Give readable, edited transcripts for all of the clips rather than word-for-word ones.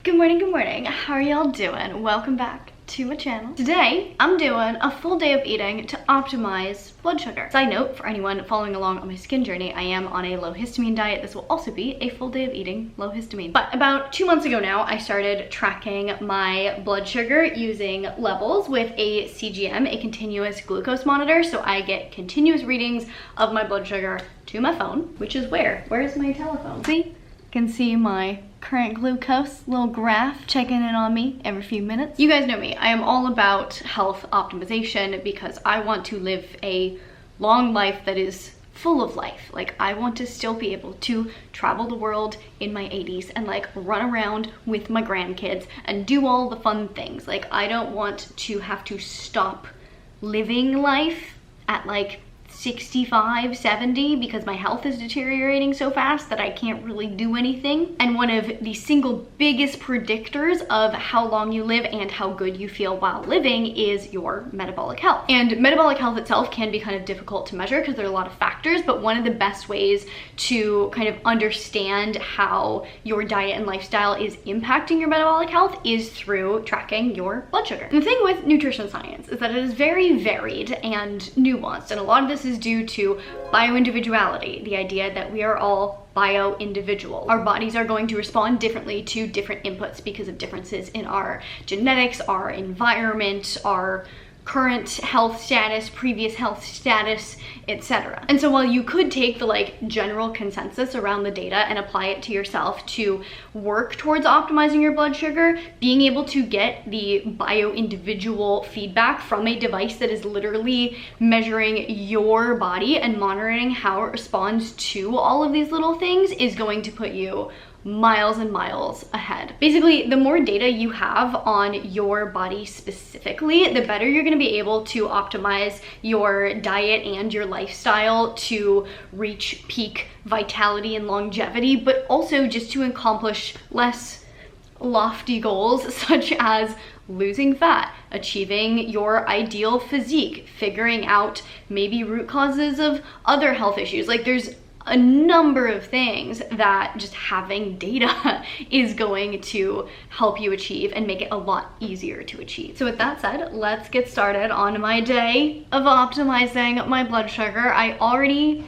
Good morning. How are y'all doing? Welcome back to my channel. Today, I'm doing a full day of eating to optimize blood sugar. Side note, for anyone following along on my skin journey, I am on a low histamine diet. This will also be a full day of eating low histamine. But about 2 months ago now, I started tracking my blood sugar using levels with a CGM, a continuous glucose monitor. So I get continuous readings of my blood sugar to my phone, which is where's my telephone? See? Can see my current glucose, little graph checking in on me every few minutes. You guys know me, I am all about health optimization because I want to live a long life that is full of life. Like, I want to still be able to travel the world in my 80s and like run around with my grandkids and do all the fun things. Like, I don't want to have to stop living life at like 65, 70 because my health is deteriorating so fast that I can't really do anything. And one of the single biggest predictors of how long you live and how good you feel while living is your metabolic health. And metabolic health itself can be kind of difficult to measure because there are a lot of factors, but one of the best ways to kind of understand how your diet and lifestyle is impacting your metabolic health is through tracking your blood sugar. And the thing with nutrition science is that it is very varied and nuanced, and a lot of this is due to bioindividuality, the idea that we are all bio-individual. Our bodies are going to respond differently to different inputs because of differences in our genetics, our environment, our current health status, previous health status, etc. And so while you could take the like general consensus around the data and apply it to yourself to work towards optimizing your blood sugar, being able to get the bio-individual feedback from a device that is literally measuring your body and monitoring how it responds to all of these little things is going to put you miles and miles ahead. Basically, the more data you have on your body specifically, the better you're going to be able to optimize your diet and your lifestyle to reach peak vitality and longevity, but also just to accomplish less lofty goals such as losing fat, achieving your ideal physique, figuring out maybe root causes of other health issues. Like, there's a number of things that just having data is going to help you achieve and make it a lot easier to achieve. So with that said, let's get started on my day of optimizing my blood sugar. I already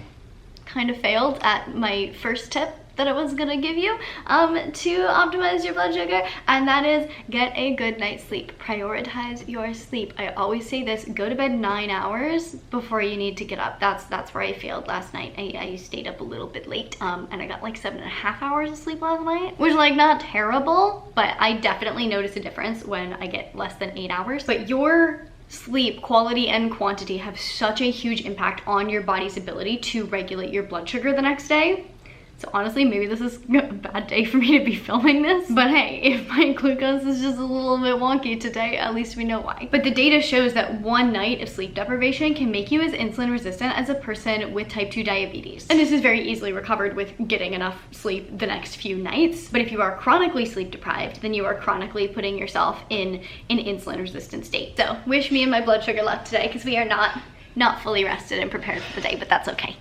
kind of failed at my first tip that I was gonna give you to optimize your blood sugar, and that is get a good night's sleep. Prioritize your sleep. I always say this: go to bed 9 hours before you need to get up. That's where I failed last night. I stayed up a little bit late and I got like 7.5 hours of sleep last night, which is like not terrible, but I definitely notice a difference when I get less than 8 hours. But your sleep quality and quantity have such a huge impact on your body's ability to regulate your blood sugar the next day. So honestly, maybe this is a bad day for me to be filming this, but hey, if my glucose is just a little bit wonky today, at least we know why. But the data shows that 1 night of sleep deprivation can make you as insulin resistant as a person with type 2 diabetes. And this is very easily recovered with getting enough sleep the next few nights. But if you are chronically sleep deprived, then you are chronically putting yourself in an insulin resistant state. So wish me and my blood sugar luck today, because we are not fully rested and prepared for the day, but that's okay.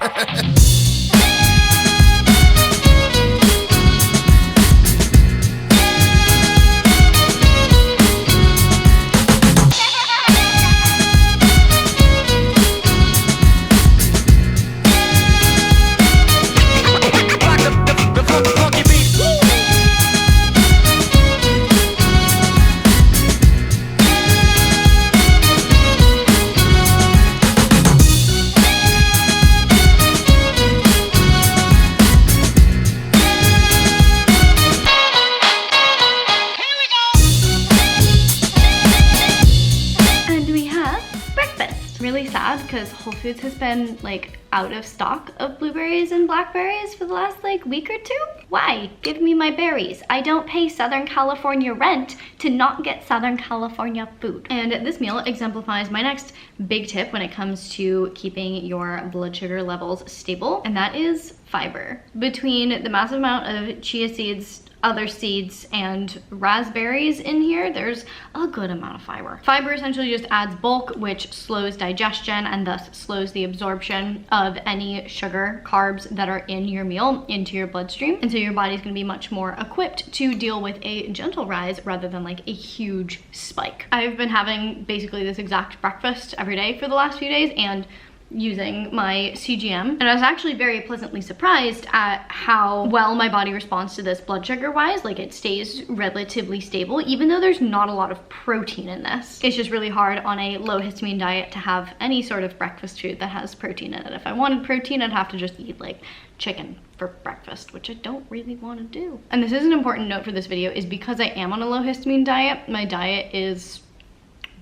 Really sad because Whole Foods has been like out of stock of blueberries and blackberries for the last like week or two. Why? Give me my berries. I don't pay Southern California rent to not get Southern California food. And this meal exemplifies my next big tip when it comes to keeping your blood sugar levels stable, and that is fiber. Between the massive amount of chia seeds other seeds and raspberries in here, there's a good amount of fiber. Fiber essentially just adds bulk, which slows digestion and thus slows the absorption of any sugar, carbs that are in your meal into your bloodstream. And so your body's gonna be much more equipped to deal with a gentle rise rather than like a huge spike. I've been having basically this exact breakfast every day for the last few days and using my CGM, and I was actually very pleasantly surprised at how well my body responds to this blood sugar wise. Like, it stays relatively stable even though there's not a lot of protein in this. It's just really hard on a low histamine diet to have any sort of breakfast food that has protein in it. If I wanted protein, I'd have to just eat like chicken for breakfast, which I don't really want to do. And this is an important note for this video, is because I am on a low histamine diet, my diet is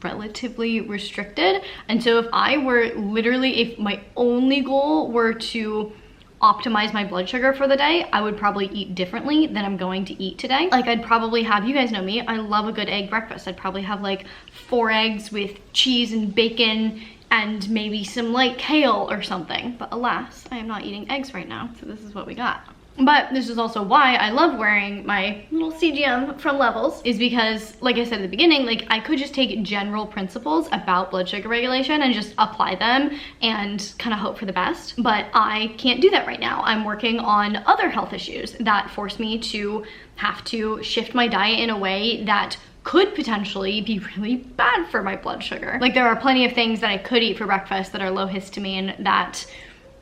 relatively restricted. And so if I were literally, if my only goal were to optimize my blood sugar for the day, I would probably eat differently than I'm going to eat today. Like, I'd probably have, you guys know me, I love a good egg breakfast. I'd probably have like 4 eggs with cheese and bacon and maybe some light kale or something. But alas, I am not eating eggs right now, so this is what we got. But this is also why I love wearing my little CGM from Levels, is because, like I said at the beginning, like, I could just take general principles about blood sugar regulation and just apply them and kind of hope for the best. But I can't do that right now. I'm working on other health issues that force me to have to shift my diet in a way that could potentially be really bad for my blood sugar. Like, there are plenty of things that I could eat for breakfast that are low histamine that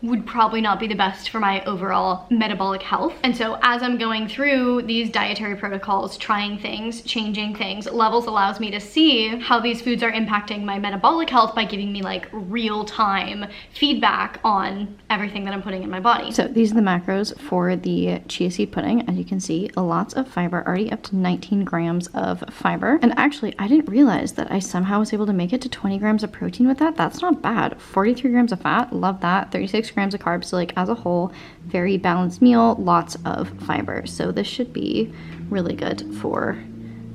would probably not be the best for my overall metabolic health. And so as I'm going through these dietary protocols, trying things, changing things, Levels allows me to see how these foods are impacting my metabolic health by giving me like real-time feedback on everything that I'm putting in my body. So these are the macros for the chia seed pudding. As you can see, lots of fiber, already up to 19 grams of fiber. And actually, I didn't realize that I somehow was able to make it to 20 grams of protein with that. That's not bad. 43 grams of fat, love that. 36 grams of carbs, so like as a whole, very balanced meal, lots of fiber. So this should be really good for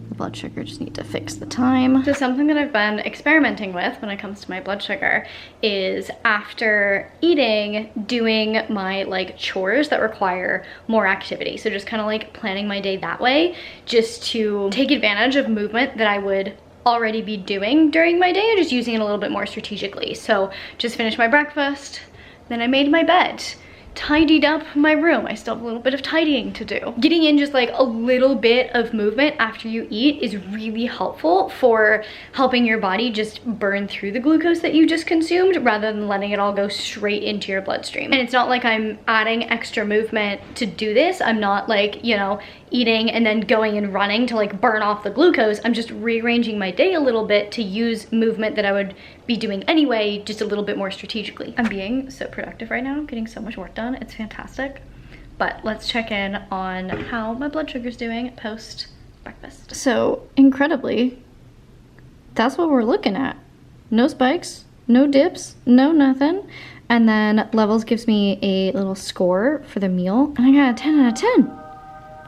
the blood sugar. Just need to fix the time. So something that I've been experimenting with when it comes to my blood sugar is, after eating, doing my like chores that require more activity. So just kind of like planning my day that way, just to take advantage of movement that I would already be doing during my day and just using it a little bit more strategically. So just finished my breakfast, then I made my bed, tidied up my room. I still have a little bit of tidying to do. Getting in just like a little bit of movement after you eat is really helpful for helping your body just burn through the glucose that you just consumed, rather than letting it all go straight into your bloodstream. And it's not like I'm adding extra movement to do this. I'm not like, you know, eating and then going and running to like burn off the glucose. I'm just rearranging my day a little bit to use movement that I would be doing anyway, just a little bit more strategically. I'm being so productive right now. I'm getting so much work done. It's fantastic. But let's check in on how my blood sugar's doing post breakfast. So incredibly, that's what we're looking at. No spikes, no dips, no nothing. And then Levels gives me a little score for the meal, and I got a 10 out of 10.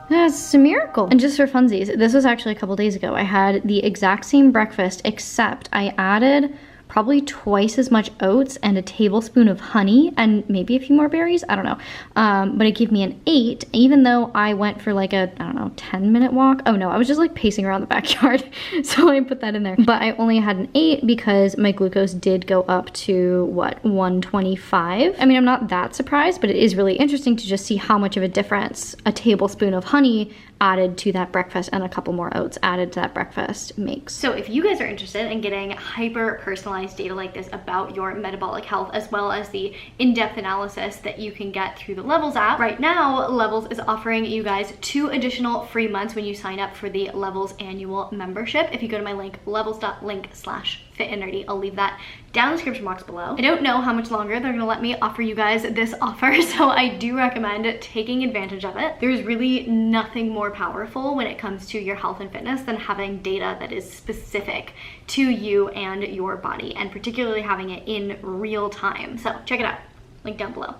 That's a miracle. And just for funsies, this was actually a couple days ago. I had the exact same breakfast, except I added probably twice as much oats and a tablespoon of honey and maybe a few more berries, I don't know. But it gave me an 8, even though I went for like a, I don't know, 10-minute walk. Oh no, I was just like pacing around the backyard. So I put that in there. But I only had an 8 because my glucose did go up to, what, 125? I mean, I'm not that surprised, but it is really interesting to just see how much of a difference a tablespoon of honey added to that breakfast and a couple more oats added to that breakfast makes. So if you guys are interested in getting hyper personalized data like this about your metabolic health, as well as the in-depth analysis that you can get through the Levels app, right now Levels is offering you guys 2 additional free months when you sign up for the Levels annual membership. If you go to my link, levels.link/FitAndNerdy, I'll leave that down in the description box below. I don't know how much longer they're gonna let me offer you guys this offer, so I do recommend taking advantage of it. There's really nothing more powerful when it comes to your health and fitness than having data that is specific to you and your body, and particularly having it in real time. So check it out, link down below.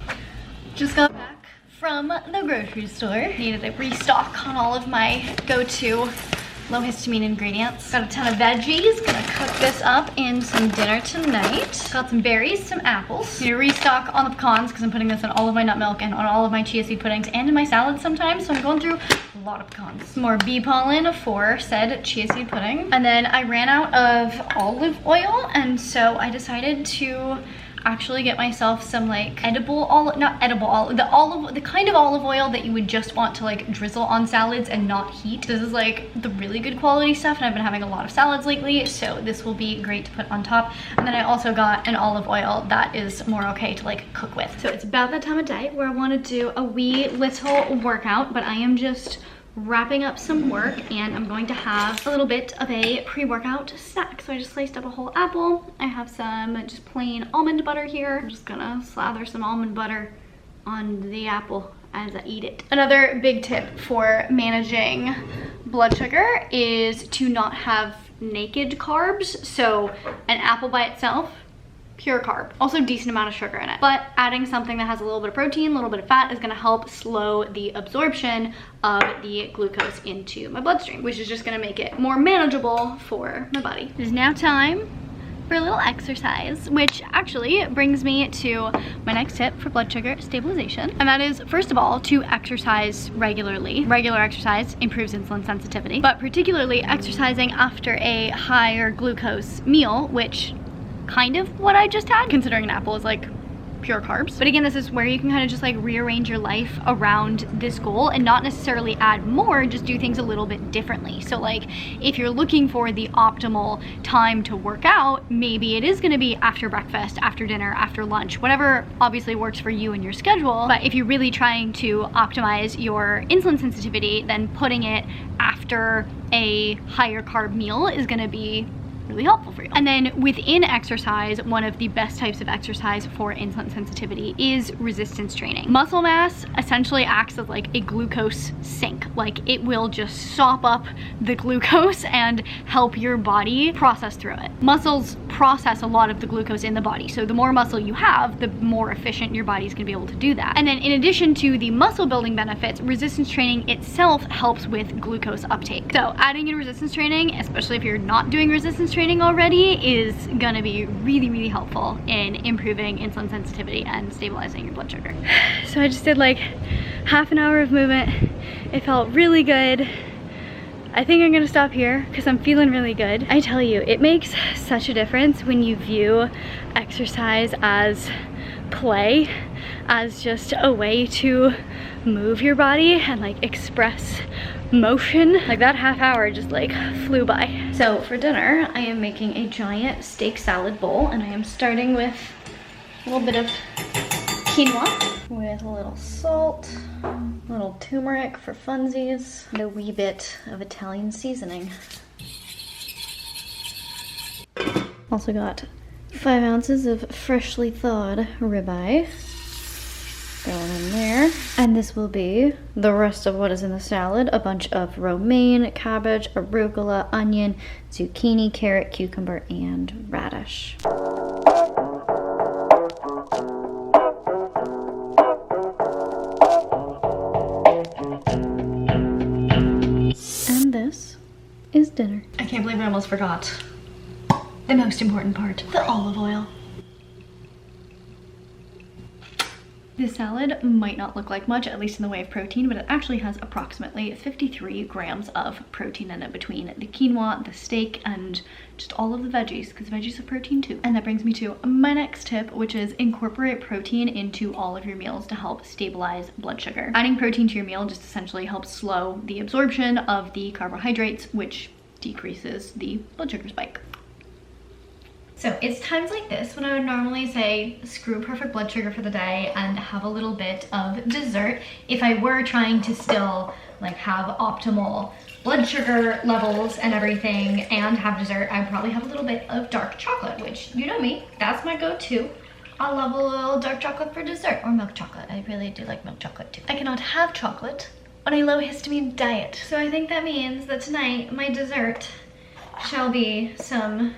Just got back from the grocery store. Needed a restock on all of my go-to low histamine ingredients. Got a ton of veggies, gonna cook this up in some dinner tonight. Got some berries, some apples. Need to restock on the pecans because I'm putting this in all of my nut milk and on all of my chia seed puddings and in my salads sometimes. So I'm going through lot of pecans. Some more bee pollen for said chia seed pudding. And then I ran out of olive oil, and so I decided to actually get myself some like edible olive, not edible olive, the kind of olive oil that you would just want to like drizzle on salads and not heat. This is like the really good quality stuff, and I've been having a lot of salads lately, so this will be great to put on top. And then I also got an olive oil that is more okay to like cook with. So it's about that time of day where I want to do a wee little workout, but I am just wrapping up some work, and I'm going to have a little bit of a pre-workout snack. So I just sliced up a whole apple. I have some just plain almond butter here. I'm just gonna slather some almond butter on the apple as I eat it. Another big tip for managing blood sugar is to not have naked carbs. So an apple by itself, pure carb, also decent amount of sugar in it, but adding something that has a little bit of protein, a little bit of fat is going to help slow the absorption of the glucose into my bloodstream, which is just going to make it more manageable for my body. It is now time for a little exercise, which actually brings me to my next tip for blood sugar stabilization, and that is, first of all, to exercise regularly. Regular exercise improves insulin sensitivity, but particularly exercising after a higher glucose meal, which kind of what I just had, considering an apple is like pure carbs. But again, this is where you can kind of just like rearrange your life around this goal and not necessarily add more, just do things a little bit differently. So like if you're looking for the optimal time to work out, maybe it is going to be after breakfast, after dinner, after lunch, whatever obviously works for you and your schedule. But if you're really trying to optimize your insulin sensitivity, then putting it after a higher carb meal is going to be really helpful for you. And then within exercise, one of the best types of exercise for insulin sensitivity is resistance training. Muscle mass essentially acts as like a glucose sink. Like it will just sop up the glucose and help your body process through it. Muscles process a lot of the glucose in the body, so the more muscle you have, the more efficient your body's gonna be able to do that. And then in addition to the muscle building benefits, resistance training itself helps with glucose uptake. So adding in resistance training, especially if you're not doing resistance training already, is gonna be really, really helpful in improving insulin sensitivity and stabilizing your blood sugar. So I just did like half an hour of movement. It felt really good. I think I'm gonna stop here because I'm feeling really good. I tell you, it makes such a difference when you view exercise as play, as just a way to move your body and like express motion. Like that half hour just like flew by. So for dinner, I am making a giant steak salad bowl, and I am starting with a little bit of quinoa with a little salt, a little turmeric for funsies, and a wee bit of Italian seasoning. Also got 5 ounces of freshly thawed ribeye going in there. And this will be the rest of what is in the salad: a bunch of romaine, cabbage, arugula, onion, zucchini, carrot, cucumber, and radish. And this is dinner. I can't believe I almost forgot the most important part, the olive oil. This salad might not look like much, at least in the way of protein, but it actually has approximately 53 grams of protein in it between the quinoa, the steak, and just all of the veggies, because veggies have protein too. And that brings me to my next tip, which is incorporate protein into all of your meals to help stabilize blood sugar. Adding protein to your meal just essentially helps slow the absorption of the carbohydrates, which decreases the blood sugar spike. So it's times like this when I would normally say screw perfect blood sugar for the day and have a little bit of dessert. If I were trying to still like have optimal blood sugar levels and everything and have dessert, I'd probably have a little bit of dark chocolate, which, you know me, that's my go-to. I love a little dark chocolate for dessert, or milk chocolate. I really do like milk chocolate too. I cannot have chocolate on a low histamine diet. So I think that means that tonight my dessert shall be some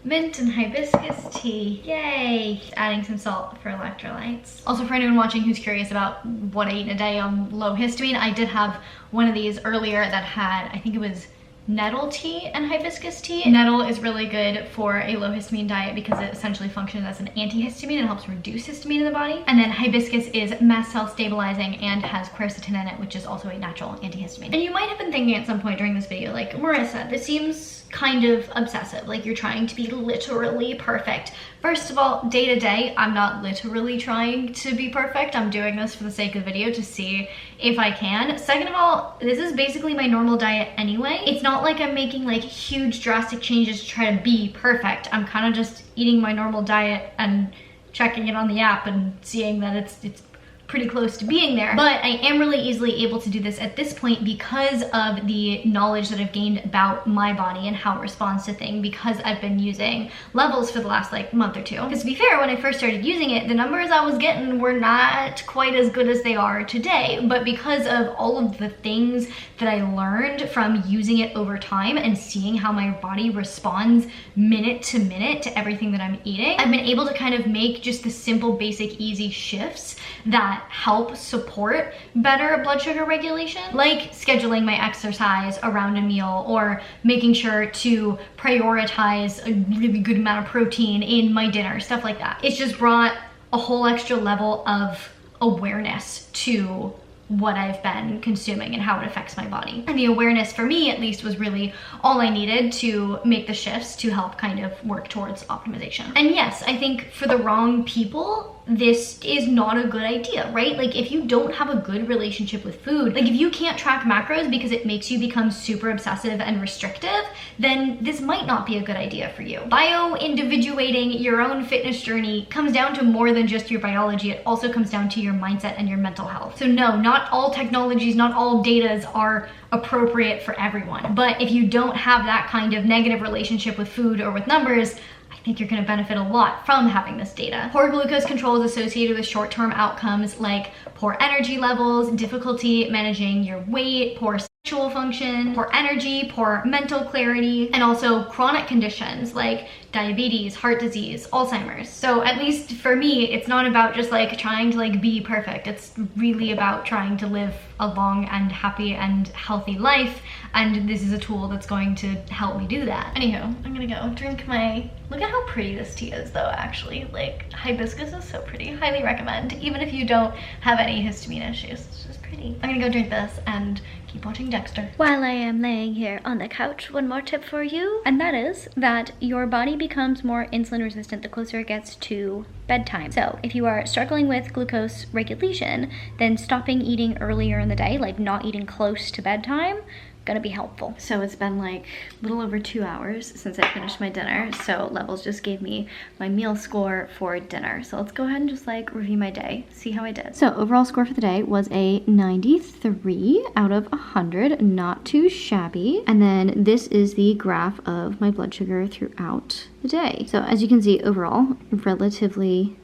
mint and hibiscus tea. Yay! Adding some salt for electrolytes. Also, for anyone watching who's curious about what I eat in a day on low histamine, I did have one of these earlier that had, I think it was nettle tea and hibiscus tea. Nettle is really good for a low histamine diet because it essentially functions as an antihistamine and helps reduce histamine in the body. And then hibiscus is mast cell stabilizing and has quercetin in it, which is also a natural antihistamine. And you might have been thinking at some point during this video, like, Marissa, this seems kind of obsessive, like you're trying to be literally perfect. First of all, day to day, I'm not literally trying to be perfect. I'm doing this for the sake of the video to see if I can. Second of all, this is basically my normal diet anyway. It's not like I'm making like huge drastic changes to try to be perfect. I'm kind of just eating my normal diet and checking it on the app and seeing that it's pretty close to being there. But I am really easily able to do this at this point because of the knowledge that I've gained about my body and how it responds to things, because I've been using levels for the last like month or two. Because to be fair, when I first started using it, the numbers I was getting were not quite as good as they are today. But because of all of the things that I learned from using it over time and seeing how my body responds minute to minute to everything that I'm eating, I've been able to kind of make just the simple, basic, easy shifts that help support better blood sugar regulation, like scheduling my exercise around a meal or making sure to prioritize a really good amount of protein in my dinner, stuff like that. It's just brought a whole extra level of awareness to what I've been consuming and how it affects my body. And the awareness for me, at least, was really all I needed to make the shifts to help kind of work towards optimization. And yes, I think for the wrong people, this is not a good idea, right? Like if you don't have a good relationship with food, like if you can't track macros because it makes you become super obsessive and restrictive, then this might not be a good idea for you. Bio-individuating your own fitness journey comes down to more than just your biology. It also comes down to your mindset and your mental health. So no, not all technologies, not all datas are appropriate for everyone. But if you don't have that kind of negative relationship with food or with numbers, I think you're going to benefit a lot from having this data. Poor glucose control is associated with short-term outcomes like poor energy levels, difficulty managing your weight, poor sexual function, poor energy, poor mental clarity, and also chronic conditions like diabetes, heart disease, Alzheimer's. So at least for me, it's not about just like trying to like be perfect. It's really about trying to live a long and happy and healthy life. And this is a tool that's going to help me do that. Anywho, I'm gonna go drink my, look at how pretty this tea is though, actually. Like hibiscus is so pretty, highly recommend. Even if you don't have any histamine issues, it's just pretty. I'm gonna go drink this and keep watching Dexter. While I am laying here on the couch, one more tip for you, and that is that your body becomes more insulin resistant the closer it gets to bedtime. So if you are struggling with glucose regulation, then stopping eating earlier in the day, like not eating close to bedtime, gonna be helpful. So it's been like a little over 2 hours since I finished my dinner. So Levels just gave me my meal score for dinner. So let's go ahead and just like review my day, see how I did. So overall score for the day was a 93 out of 100, not too shabby. And then this is the graph of my blood sugar throughout the day. So as you can see, overall, relatively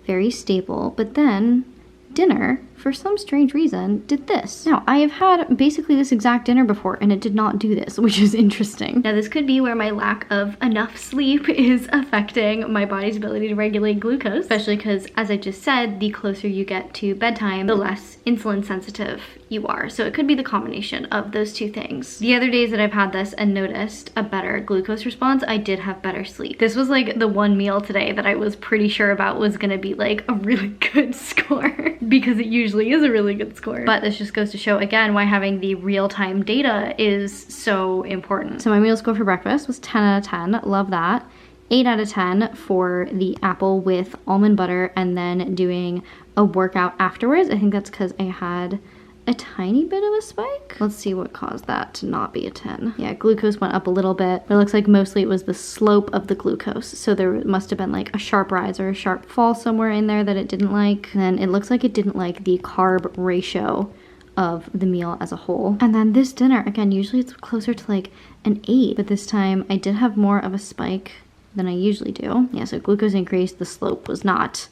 very stable, but then dinner, for some strange reason, did this. Now, I have had basically this exact dinner before and it did not do this, which is interesting. Now, this could be where my lack of enough sleep is affecting my body's ability to regulate glucose, especially because, as I just said, the closer you get to bedtime, the less insulin sensitive you are. So it could be the combination of those two things. The other days that I've had this and noticed a better glucose response, I did have better sleep. This was like the one meal today that I was pretty sure about was gonna be like a really good score because it usually is a really good score. But this just goes to show again why having the real-time data is so important. So my meal score for breakfast was 10 out of 10, love that. 8 out of 10 for the apple with almond butter and then doing a workout afterwards. I think that's because I had a tiny bit of a spike. Let's see what caused that to not be a 10. Yeah, glucose went up a little bit, but it looks like mostly it was the slope of the glucose. So there must have been like a sharp rise or a sharp fall somewhere in there that it didn't like. And then it looks like it didn't like the carb ratio of the meal as a whole. And then this dinner, again, usually it's closer to like an 8, but this time I did have more of a spike than I usually do. Yeah, so glucose increased, the slope was not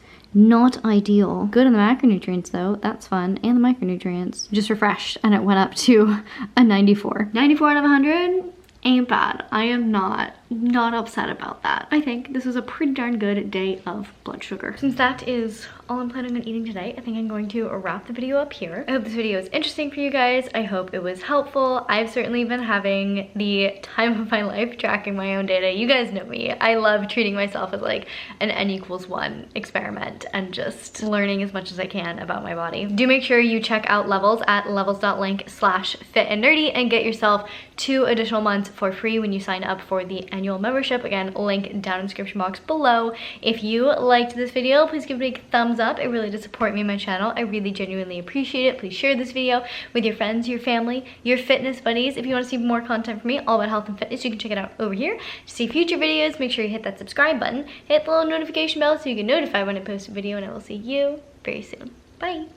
ideal. Good on the macronutrients though, that's fun, and the micronutrients. Just refreshed and it went up to a 94. 94 out of 100 ain't bad. I am not not upset about that. I think this was a pretty darn good day of blood sugar. Since that is all I'm planning on eating today, I think I'm going to wrap the video up here. I hope this video is interesting for you guys. I hope it was helpful. I've certainly been having the time of my life tracking my own data. You guys know me. I love treating myself as like an N=1 experiment and just learning as much as I can about my body. Do make sure you check out Levels at levels.link/fitandnerdy and get yourself 2 additional months for free when you sign up for the annual membership. Again, link down in the description box below. If you liked this video, please give it a big thumbs up. It really does support me and my channel. I really genuinely appreciate it. Please share this video with your friends, your family, your fitness buddies. If you want to see more content from me all about health and fitness, you can check it out over here. To see future videos, make sure you hit that subscribe button, hit the little notification bell so you get notified when I post a video, and I will see you very soon. Bye!